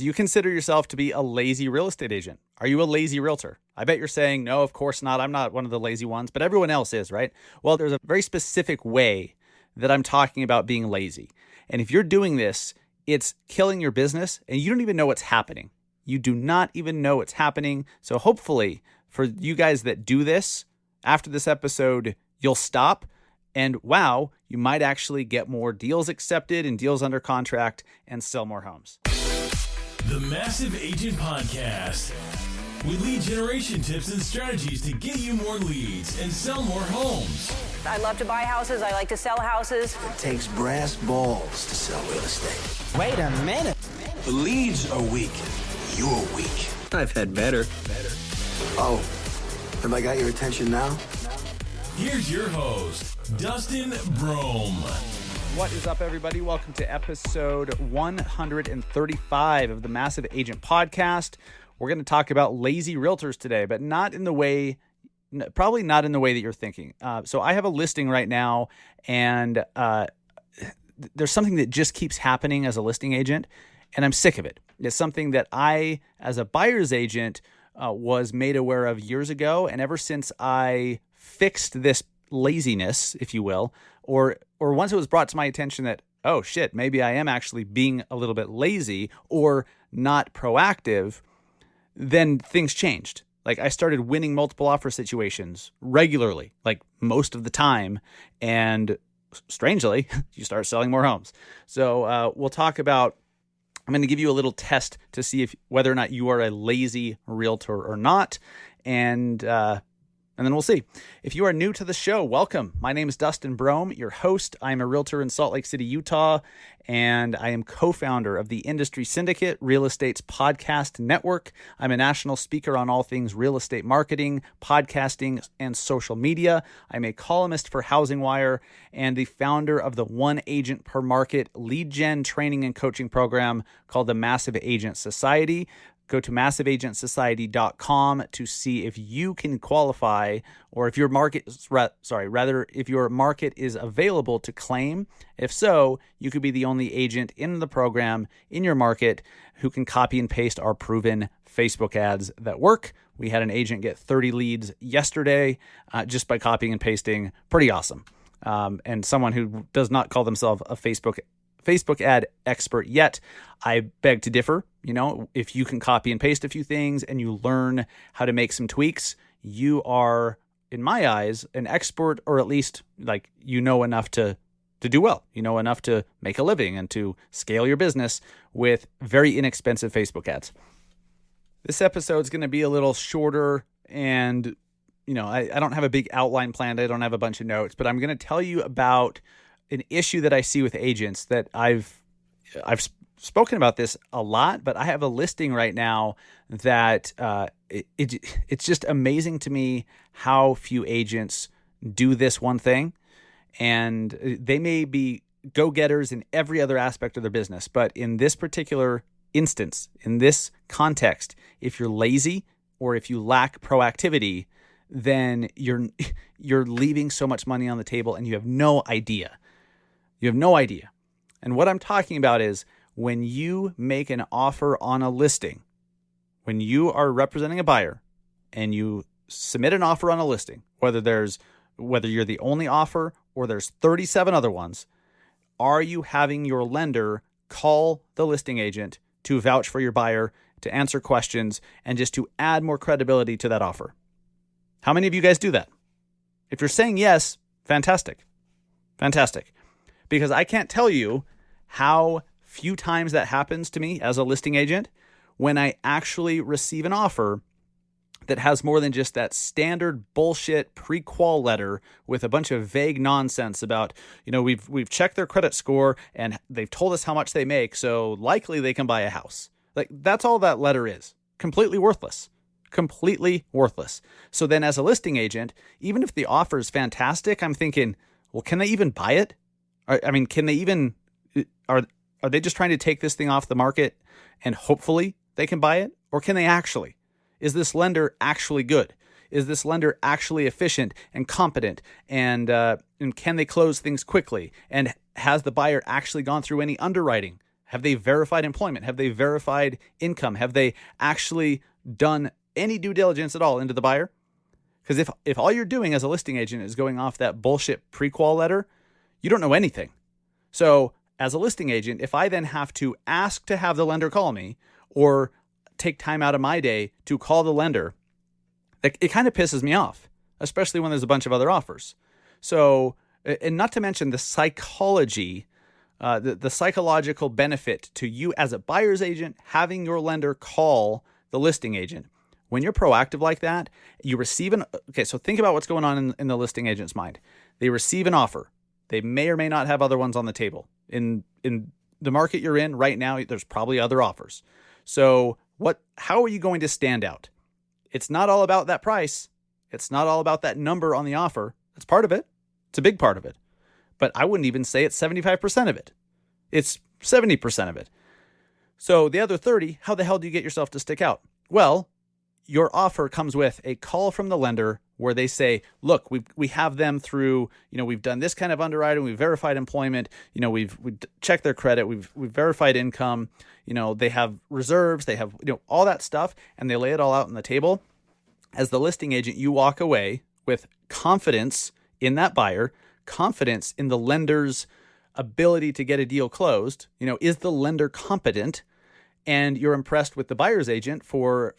Do you consider yourself to be a lazy real estate agent? Are you a lazy realtor? I bet you're saying, no, of course not. I'm not one of the lazy ones, but everyone else is, right? Well, there's a very specific way that I'm talking about being lazy. And if you're doing this, it's killing your business and you don't even know what's happening. You do not even know what's happening. So hopefully for you guys that do this, after this episode, you'll stop and wow, you might actually get more deals accepted and deals under contract and sell more homes. The Massive Agent Podcast, with lead generation tips and strategies to get you more leads and sell more homes. I love to buy houses. I like to sell houses. It takes brass balls to sell real estate. Wait a minute. The leads are weak. You're weak. I've had better. Oh, have I got your attention now? Here's your host, Dustin Brohm. What is up, everybody? Welcome to episode 135 of the Massive Agent Podcast. We're going to talk about lazy realtors today, but not in the way, probably not in the way that you're thinking. So I have a listing right now, and there's something that just keeps happening as a listing agent, and I'm sick of it. It's something that I, as a buyer's agent, was made aware of years ago, and ever since I fixed this laziness, if you will, or once it was brought to my attention that, oh shit, maybe I am actually being a little bit lazy or not proactive, then things changed. Like I started winning multiple offer situations regularly, like most of the time. And strangely, you start selling more homes. So we'll talk about, I'm going to give you a little test to see if whether or not you are a lazy realtor or not. And then we'll see. If you are new to the show, welcome. My name is Dustin Brohm, your host. I'm a realtor in Salt Lake City, Utah, and I am co-founder of the Industry Syndicate Real Estate's podcast network. I'm a national speaker on all things real estate marketing, podcasting, and social media. I'm a columnist for Housing Wire and the founder of the One Agent Per Market lead gen training and coaching program called the Massive Agent Society. Go to massiveagentsociety.com to see if you can qualify or if your market, if your market is available to claim. If so, you could be the only agent in the program in your market who can copy and paste our proven Facebook ads that work. We had an agent get 30 leads yesterday just by copying and pasting. Pretty awesome. And someone who does not call themselves a Facebook ad expert yet, I beg to differ. You know, if you can copy and paste a few things and you learn how to make some tweaks, you are, in my eyes, an expert, or at least like you know enough to do well. You know enough to make a living and to scale your business with very inexpensive Facebook ads. This episode is going to be a little shorter, and you know, I don't have a big outline planned. I don't have a bunch of notes, but I'm going to tell you about an issue that I see with agents that I've spoken about this a lot, but I have a listing right now that it's just amazing to me how few agents do this one thing. And they may be go-getters in every other aspect of their business, but in this particular instance, in this context, if you're lazy or if you lack proactivity, then you're leaving so much money on the table and you have no idea. You have no idea. And what I'm talking about is when you make an offer on a listing, when you are representing a buyer and you submit an offer on a listing, whether you're the only offer or there's 37 other ones, are you having your lender call the listing agent to vouch for your buyer, to answer questions, and just to add more credibility to that offer? How many of you guys do that? If you're saying yes, fantastic. Fantastic. Because I can't tell you how few times that happens to me as a listing agent when I actually receive an offer that has more than just that standard bullshit pre-qual letter with a bunch of vague nonsense about, you know, we've checked their credit score and they've told us how much they make, so likely they can buy a house. Like, that's all that letter is. Completely worthless. Completely worthless. So then as a listing agent, even if the offer is fantastic, I'm thinking, well, can they even buy it? I mean, can they even, are they just trying to take this thing off the market and hopefully they can buy it? Or can they actually? Is this lender actually good? Is this lender actually efficient and competent? And can they close things quickly? And has the buyer actually gone through any underwriting? Have they verified employment? Have they verified income? Have they actually done any due diligence at all into the buyer? Because if all you're doing as a listing agent is going off that bullshit pre-qual letter, you don't know anything. So as a listing agent, if I then have to ask to have the lender call me or take time out of my day to call the lender, it kind of pisses me off, especially when there's a bunch of other offers. So, and not to mention the psychology, the psychological benefit to you as a buyer's agent, having your lender call the listing agent. When you're proactive like that, you receive okay, so think about what's going on in the listing agent's mind. They receive an offer. They may or may not have other ones on the table. In the market you're in right now, there's probably other offers. So how are you going to stand out? It's not all about that price. It's not all about that number on the offer. That's part of it. It's a big part of it. But I wouldn't even say it's 75% of it. It's 70% of it. So the other 30, how the hell do you get yourself to stick out? Well, your offer comes with a call from the lender where they say, look, we have them through, we've done this kind of underwriting, we've verified employment, we've checked their credit, we've verified income, they have reserves, they have, all that stuff, and they lay it all out on the table. As the listing agent, you walk away with confidence in that buyer, confidence in the lender's ability to get a deal closed. Is the lender competent? And you're impressed with the buyer's agent for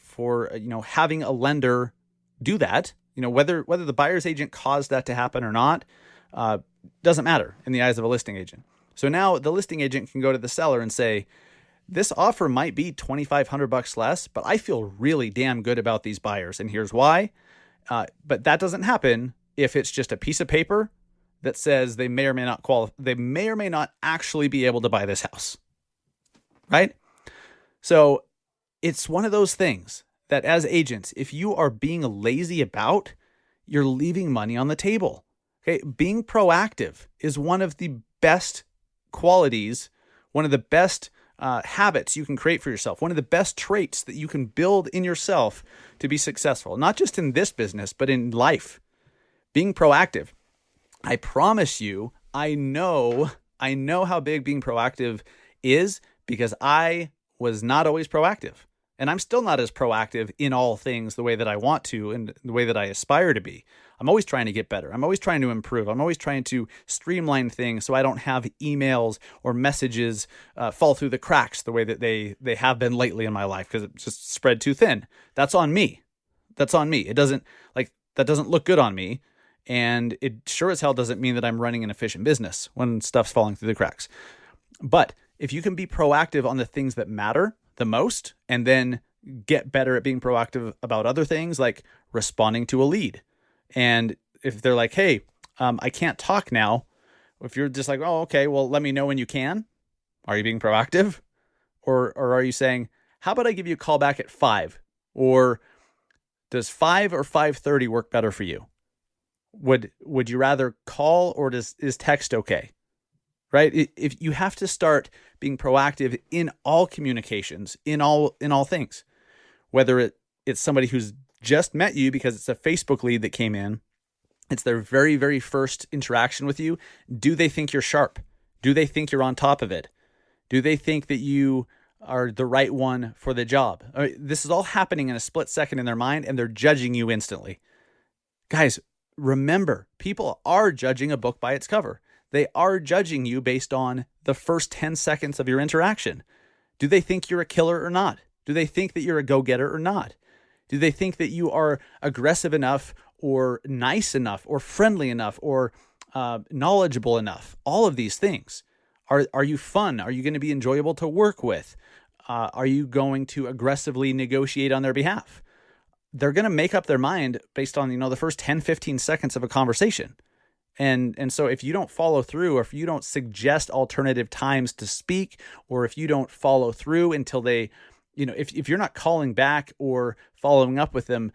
having a lender do that. Whether the buyer's agent caused that to happen or not, doesn't matter in the eyes of a listing agent. So now the listing agent can go to the seller and say, this offer might be $2,500 less, but I feel really damn good about these buyers, and here's why. But that doesn't happen if it's just a piece of paper that says they may or may not they may or may not actually be able to buy this house, right? So it's one of those things that as agents, if you are being lazy about, you're leaving money on the table. Okay, being proactive is one of the best qualities, one of the best habits you can create for yourself, one of the best traits that you can build in yourself to be successful, not just in this business, but in life. Being proactive. I promise you, I know how big being proactive is because I was not always proactive. And I'm still not as proactive in all things the way that I want to and the way that I aspire to be. I'm always trying to get better. I'm always trying to improve. I'm always trying to streamline things so I don't have emails or messages fall through the cracks the way that they have been lately in my life because it's just spread too thin. That's on me. That's on me. It doesn't that doesn't look good on me. And it sure as hell doesn't mean that I'm running an efficient business when stuff's falling through the cracks. But if you can be proactive on the things that matter the most and then get better at being proactive about other things like responding to a lead. And if they're like, hey, I can't talk now. If you're just like, oh, okay, well, let me know when you can. Are you being proactive? Or are you saying, how about I give you a call back at 5? Or does 5 or 5:30 work better for you? Would you rather call or is text okay? Right? If you have to start being proactive in all communications, in all things, whether it's somebody who's just met you because it's a Facebook lead that came in, it's their very, very first interaction with you. Do they think you're sharp? Do they think you're on top of it? Do they think that you are the right one for the job? This is all happening in a split second in their mind, and they're judging you instantly. Guys, remember, people are judging a book by its cover. They are judging you based on the first 10 seconds of your interaction. Do they think you're a killer or not? Do they think that you're a go-getter or not? Do they think that you are aggressive enough or nice enough or friendly enough or knowledgeable enough? All of these things. Are you fun? Are you going to be enjoyable to work with? Are you going to aggressively negotiate on their behalf? They're going to make up their mind based on, the first 10, 15 seconds of a conversation. And so if you don't follow through, or if you don't suggest alternative times to speak, or if you don't follow through until they, if you're not calling back or following up with them,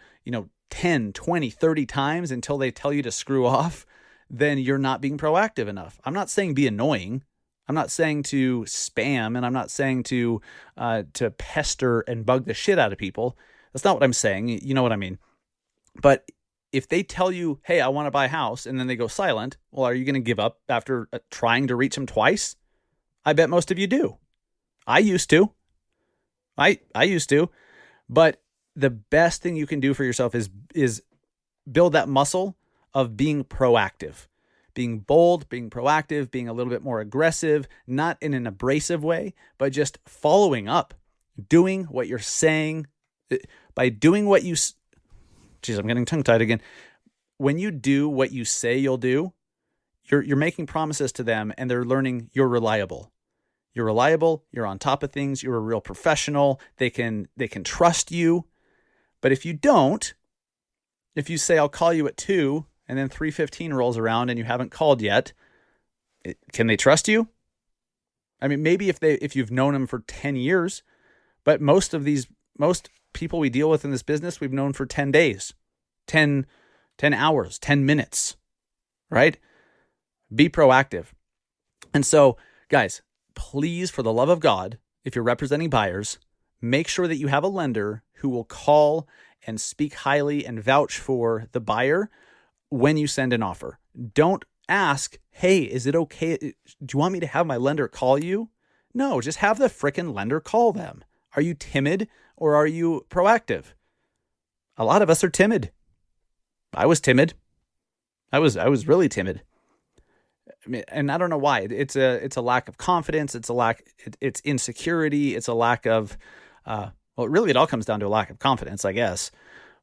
10, 20, 30 times until they tell you to screw off, then you're not being proactive enough. I'm not saying be annoying. I'm not saying to spam, and I'm not saying to pester and bug the shit out of people. That's not what I'm saying. You know what I mean? But if they tell you, hey, I want to buy a house, and then they go silent, well, are you going to give up after trying to reach them twice? I bet most of you do. I used to. I used to. But the best thing you can do for yourself is build that muscle of being proactive, being bold, being proactive, being a little bit more aggressive, not in an abrasive way, but just following up, doing what you're saying. By doing what you, geez, I'm getting tongue tied again. When you do what you say you'll do, you're making promises to them, and they're learning you're reliable. You're reliable. You're on top of things. You're a real professional. They can trust you. But if you don't, if you say I'll call you at 2, and then 3:15 rolls around and you haven't called yet, can they trust you? I mean, maybe if you've known them for 10 years, but most people we deal with in this business, we've known for 10 days, 10 hours, 10 minutes, right? Be proactive. And so, guys, please, for the love of God, if you're representing buyers, make sure that you have a lender who will call and speak highly and vouch for the buyer when you send an offer. Don't ask, hey, is it okay? Do you want me to have my lender call you? No, just have the frickin' lender call them. Are you timid or are you proactive? A lot of us are timid. I was timid. I was really timid. I mean, and I don't know why. It's a lack of confidence. It's insecurity. It's a lack of, really it all comes down to a lack of confidence, I guess.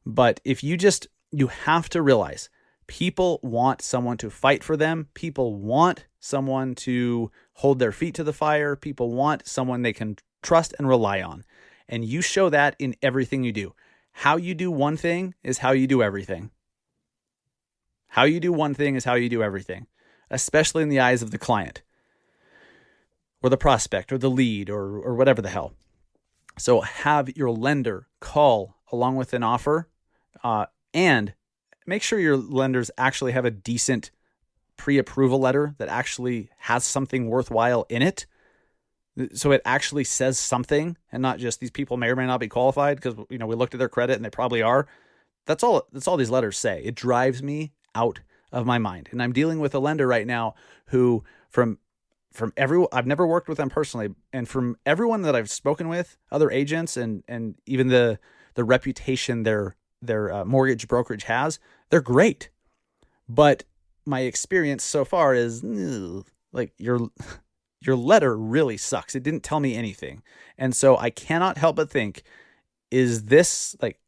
But if you have to realize people want someone to fight for them. People want someone to hold their feet to the fire. People want someone they can trust and rely on. And you show that in everything you do. How you do one thing is how you do everything. How you do one thing is how you do everything, especially in the eyes of the client or the prospect or the lead or whatever the hell. So have your lender call along with an offer, and make sure your lenders actually have a decent pre-approval letter that actually has something worthwhile in it. So it actually says something and not just these people may or may not be qualified because, we looked at their credit and they probably are. That's all these letters say. It drives me out of my mind. And I'm dealing with a lender right now who from everyone, I've never worked with them personally. And from everyone that I've spoken with, other agents and even the reputation their mortgage brokerage has, they're great. But my experience so far is like your letter really sucks. It didn't tell me anything. And so I cannot help but think, is this like,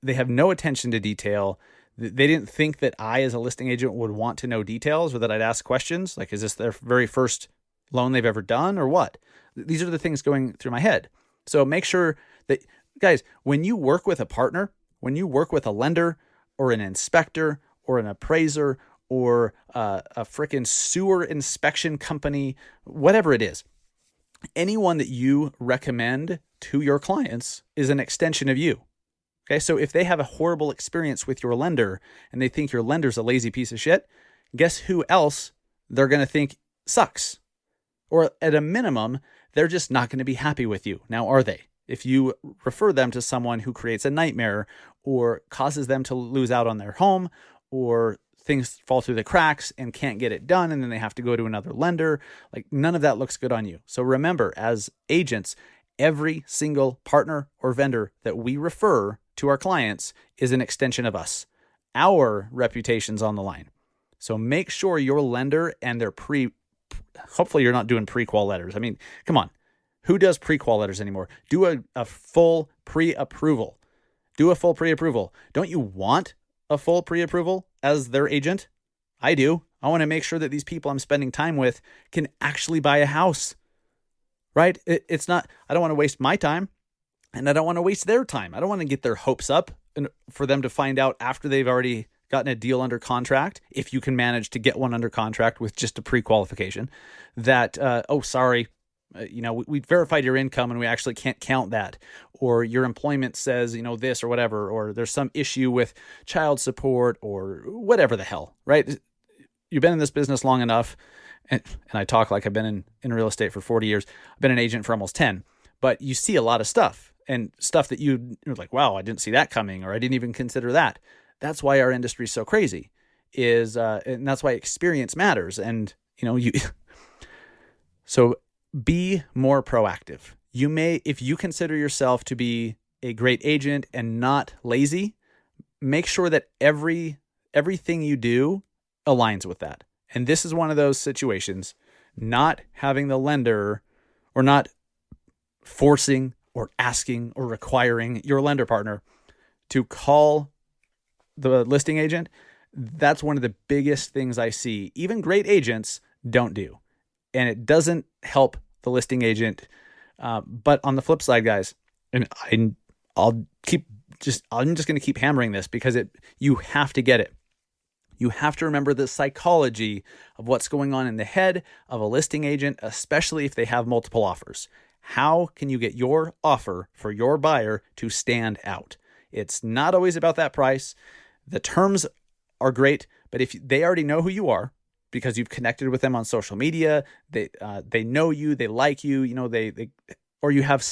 they have no attention to detail. They didn't think that I, as a listing agent, would want to know details or that I'd ask questions. Like, is this their very first loan they've ever done or what? These are the things going through my head. So make sure that, guys, when you work with a partner, when you work with a lender or an inspector or an appraiser or a freaking sewer inspection company, whatever it is, anyone that you recommend to your clients is an extension of you. Okay, so if they have a horrible experience with your lender and they think your lender's a lazy piece of shit, guess who else they're going to think sucks? Or at a minimum, they're just not going to be happy with you. Now, are they? If you refer them to someone who creates a nightmare or causes them to lose out on their home or things fall through the cracks and can't get it done and then they have to go to another lender, like none of that looks good on you. So remember, as agents, every single partner or vendor that we refer to our clients is an extension of us. Our reputation's on the line. So make sure your lender and their hopefully you're not doing pre-qual letters. I mean, come on. Who does pre-qual letters anymore? Do a full pre-approval. Do a full pre-approval. Don't you want a full pre-approval as their agent? I do. I want to make sure that these people I'm spending time with can actually buy a house, right? It's not, I don't want to waste my time and I don't want to waste their time. I don't want to get their hopes up and for them to find out after they've already gotten a deal under contract, if you can manage to get one under contract with just a pre-qualification, that, sorry, we verified your income and we actually can't count that. Or your employment says, this or whatever, or there's some issue with child support or whatever the hell, right? You've been in this business long enough. And I talk like I've been in real estate for 40 years. I've been an agent for almost 10, but you see a lot of stuff and stuff that you're like, wow, I didn't see that coming, or I didn't even consider that. That's why our industry is so crazy and that's why experience matters. And, so be more proactive. if you consider yourself to be a great agent and not lazy, make sure that everything you do aligns with that. And this is one of those situations, not having the lender or not forcing or asking or requiring your lender partner to call the listing agent. That's one of the biggest things I see even great agents don't do. And it doesn't help the listing agent. But on the flip side, guys, and I'm just going to keep hammering this because you have to get it. You have to remember the psychology of what's going on in the head of a listing agent, especially if they have multiple offers. How can you get your offer for your buyer to stand out? It's not always about that price. The terms are great, but if they already know who you are because you've connected with them on social media, they know you, they like you, or you have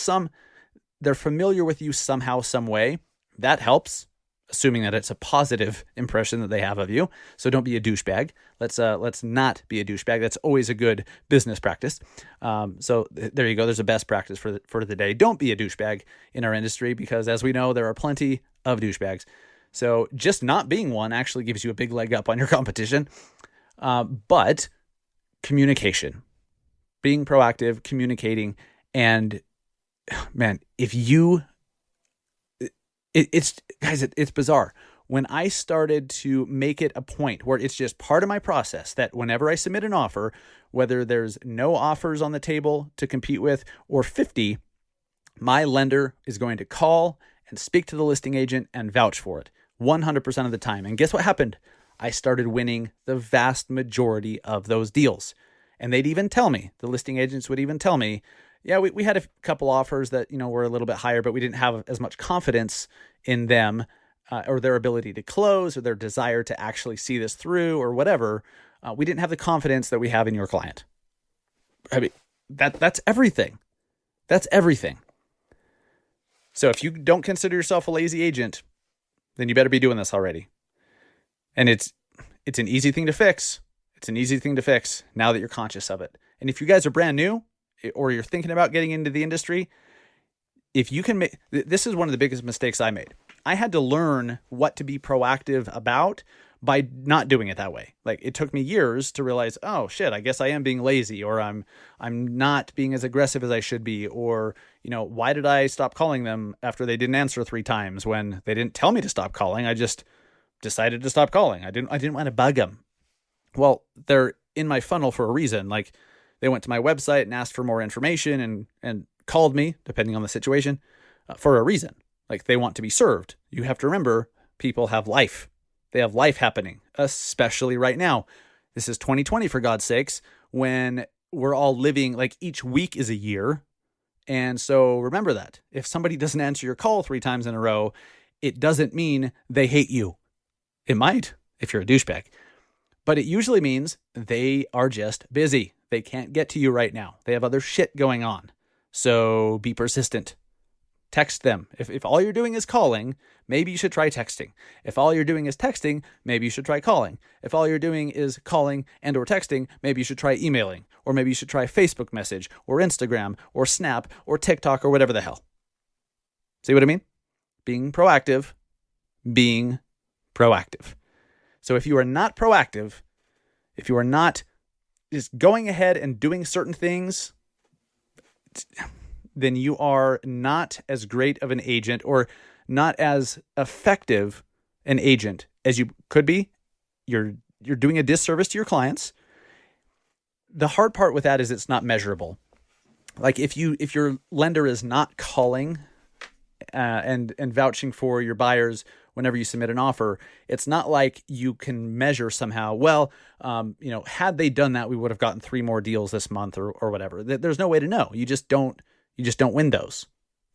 they're familiar with you somehow, some way. That helps, assuming that it's a positive impression that they have of you. So don't be a douchebag. Let's not be a douchebag. That's always a good business practice. So there you go. There's a best practice for the day. Don't be a douchebag in our industry because, as we know, there are plenty of douchebags. So just not being one actually gives you a big leg up on your competition. But communication, being proactive, communicating, and man, it's bizarre. When I started to make it a point where it's just part of my process that whenever I submit an offer, whether there's no offers on the table to compete with or 50, my lender is going to call and speak to the listing agent and vouch for it 100% of the time. And guess what happened? I started winning the vast majority of those deals. And they'd even tell me, the listing agents would even tell me, yeah, we had a couple offers that, were a little bit higher, but we didn't have as much confidence in them or their ability to close or their desire to actually see this through or whatever. We didn't have the confidence that we have in your client. I mean, that's everything. That's everything. So if you don't consider yourself a lazy agent, then you better be doing this already. And it's an easy thing to fix. It's an easy thing to fix now that you're conscious of it. And if you guys are brand new, or you're thinking about getting into the industry, if you can this is one of the biggest mistakes I made. I had to learn what to be proactive about by not doing it that way. Like it took me years to realize, oh shit, I guess I am being lazy, or I'm not being as aggressive as I should be, or why did I stop calling them after they didn't answer 3 times when they didn't tell me to stop calling? I just decided to stop calling. I didn't want to bug them. Well, they're in my funnel for a reason. Like they went to my website and asked for more information and called me, depending on the situation, for a reason. Like they want to be served. You have to remember, people have life. They have life happening, especially right now. This is 2020, for God's sakes, when we're all living, like each week is a year. And so remember that. If somebody doesn't answer your call 3 times in a row, it doesn't mean they hate you. It might, if you're a douchebag. But it usually means they are just busy. They can't get to you right now. They have other shit going on. So be persistent. Text them. If all you're doing is calling, maybe you should try texting. If all you're doing is texting, maybe you should try calling. If all you're doing is calling and or texting, maybe you should try emailing. Or maybe you should try Facebook message or Instagram or Snap or TikTok or whatever the hell. See what I mean? Being proactive. Being proactive. So if you are not proactive, if you are not just going ahead and doing certain things, then you are not as great of an agent or not as effective an agent as you could be. You're doing a disservice to your clients. The hard part with that is it's not measurable. Like if your lender is not calling and vouching for your buyers whenever you submit an offer, it's not like you can measure somehow, well, had they done that, we would have gotten 3 more deals this month or whatever. There's no way to know. You just don't win those.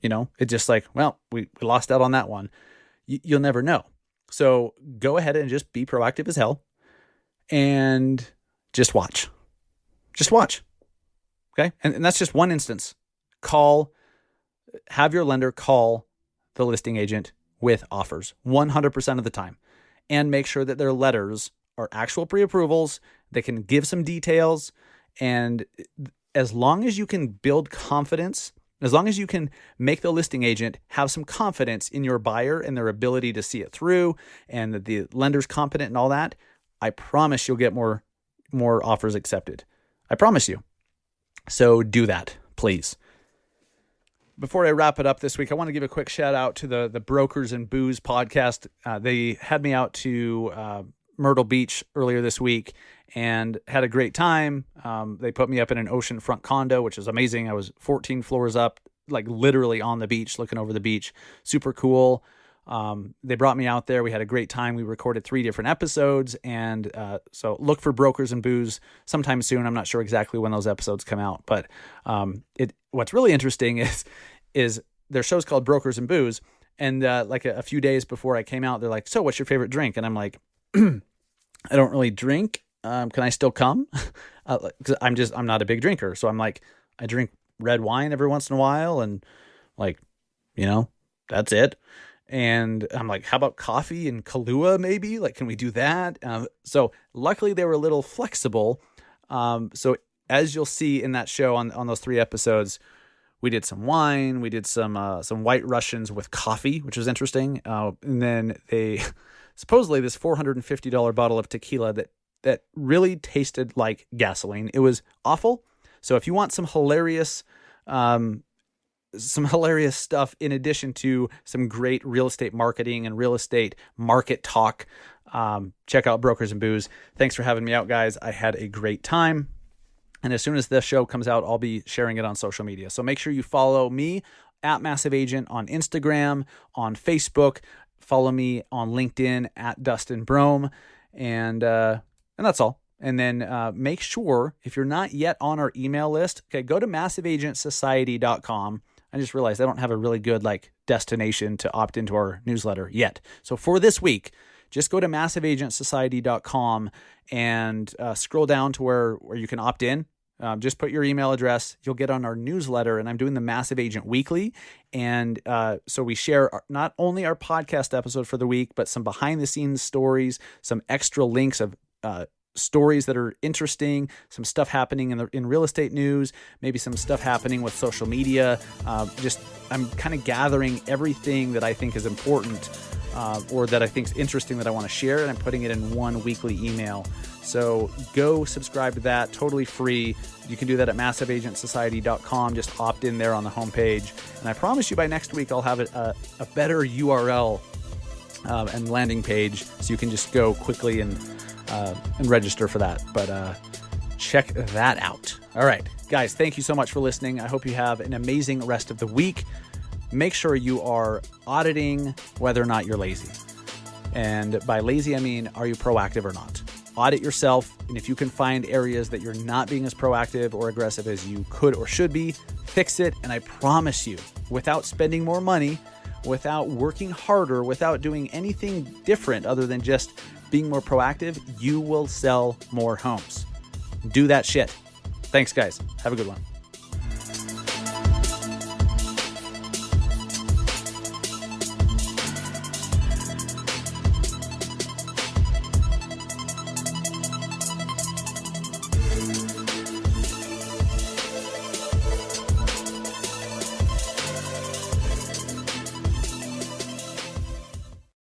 It's just like, well, we lost out on that one. You'll never know. So go ahead and just be proactive as hell and just watch. Just watch. Okay. And that's just one instance. Have your lender call the listing agent with offers 100% of the time, and make sure that their letters are actual pre-approvals. They can give some details. And as long as you can build confidence, As long as you can make the listing agent have some confidence in your buyer and their ability to see it through, and that the lender's competent and all that, I promise you'll get more offers accepted. I promise you. So do that, please. Before I wrap it up this week, I want to give a quick shout out to the Brokers and Booze podcast. They had me out to Myrtle Beach earlier this week and had a great time. They put me up in an oceanfront condo, which is amazing. I was 14 floors up, like literally on the beach, looking over the beach. Super cool. They brought me out there. We had a great time. We recorded 3 different episodes. And so look for Brokers and Booze sometime soon. I'm not sure exactly when those episodes come out. But what's really interesting is their show's called Brokers and Booze. And like a few days before I came out, they're like, so what's your favorite drink? And I'm like, I don't really drink. Can I still come? 'Cause I'm not a big drinker. So I'm like, I drink red wine every once in a while. And like, that's it. And I'm like, how about coffee and Kahlua maybe? Like, can we do that? So luckily they were a little flexible. So as you'll see in that show on those 3 episodes, we did some wine, we did some White Russians with coffee, which was interesting. And then they supposedly this $450 bottle of tequila that really tasted like gasoline. It was awful. So if you want some hilarious stuff in addition to some great real estate marketing and real estate market talk, check out Brokers and Booze. Thanks for having me out, guys. I had a great time. And as soon as this show comes out, I'll be sharing it on social media. So make sure you follow me at Massive Agent on Instagram, on Facebook. Follow me on LinkedIn at Dustin Brohm. And that's all. And then make sure, if you're not yet on our email list, go to massiveagentsociety.com. I just realized I don't have a really good destination to opt into our newsletter yet. So for this week, just go to massiveagentsociety.com and scroll down to where you can opt in. Just put your email address. You'll get on our newsletter, and I'm doing the Massive Agent Weekly. And so we share not only our podcast episode for the week, but some behind-the-scenes stories, some extra links of stories that are interesting, some stuff happening in real estate news, maybe some stuff happening with social media. I'm kind of gathering everything that I think is important or that I think is interesting that I want to share, and I'm putting it in one weekly email. So go subscribe to that, totally free. You can do that at massiveagentsociety.com. Just opt in there on the homepage. And I promise you by next week, I'll have a better URL and landing page so you can just go quickly and register for that. But check that out. All right, guys, thank you so much for listening. I hope you have an amazing rest of the week. Make sure you are auditing whether or not you're lazy. And by lazy, I mean, are you proactive or not? Audit yourself, and if you can find areas that you're not being as proactive or aggressive as you could or should be, fix it. And I promise you, without spending more money, without working harder, without doing anything different other than just being more proactive, you will sell more homes. Do that shit. Thanks, guys. Have a good one.